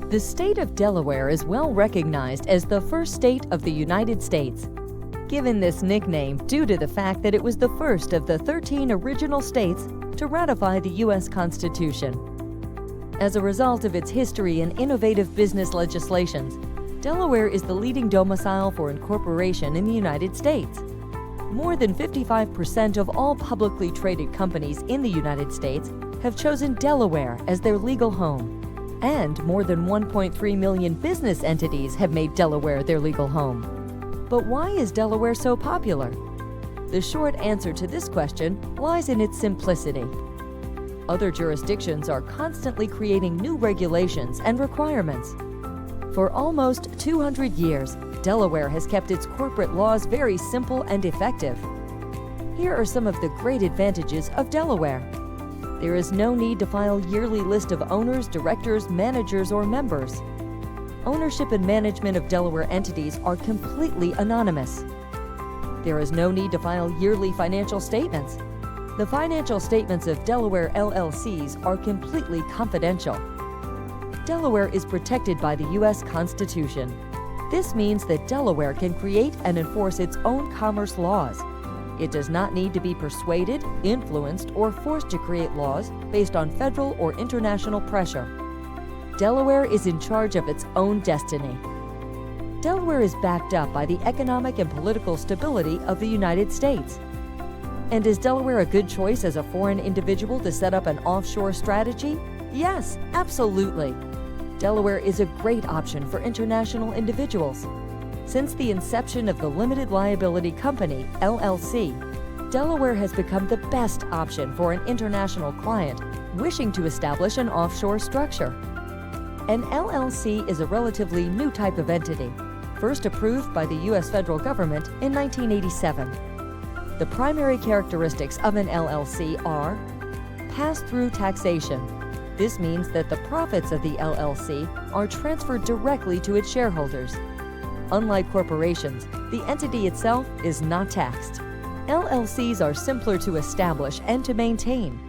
The state of Delaware is well recognized as the first state of the United States, given this nickname due to the fact that it was the first of the 13 original states to ratify the U.S. Constitution. As a result of its history and innovative business legislations, Delaware is the leading domicile for incorporation in the United States. More than 55% of all publicly traded companies in the United States have chosen Delaware as their legal home. And more than 1.3 million business entities have made Delaware their legal home. But why is Delaware so popular? The short answer to this question lies in its simplicity. Other jurisdictions are constantly creating new regulations and requirements. For almost 200 years, Delaware has kept its corporate laws very simple and effective. Here are some of the great advantages of Delaware. There is no need to file yearly list of owners, directors, managers, or members. Ownership and management of Delaware entities are completely anonymous. There is no need to file yearly financial statements. The financial statements of Delaware LLCs are completely confidential. Delaware is protected by the U.S. Constitution. This means that Delaware can create and enforce its own commerce laws. It does not need to be persuaded, influenced, or forced to create laws based on federal or international pressure. Delaware is in charge of its own destiny. Delaware is backed up by the economic and political stability of the United States. And is Delaware a good choice as a foreign individual to set up an offshore strategy? Yes, absolutely. Delaware is a great option for international individuals. Since the inception of the Limited Liability Company, LLC, Delaware has become the best option for an international client wishing to establish an offshore structure. An LLC is a relatively new type of entity, first approved by the U.S. federal government in 1987. The primary characteristics of an LLC are pass-through taxation. This means that the profits of the LLC are transferred directly to its shareholders. Unlike corporations, the entity itself is not taxed. LLCs are simpler to establish and to maintain.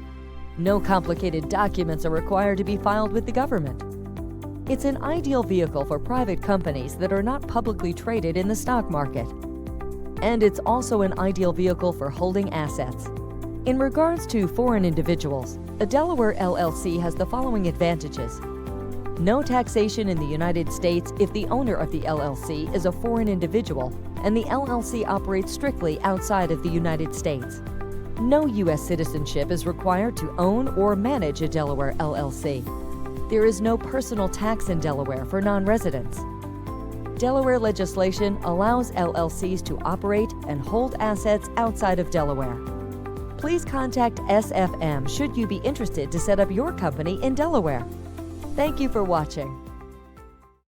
No complicated documents are required to be filed with the government. It's an ideal vehicle for private companies that are not publicly traded in the stock market. And it's also an ideal vehicle for holding assets. In regards to foreign individuals, a Delaware LLC has the following advantages. No taxation in the United States if the owner of the LLC is a foreign individual and the LLC operates strictly outside of the United States. No U.S. citizenship is required to own or manage a Delaware LLC. There is no personal tax in Delaware for non-residents. Delaware legislation allows LLCs to operate and hold assets outside of Delaware. Please contact SFM should you be interested to set up your company in Delaware. Thank you for watching.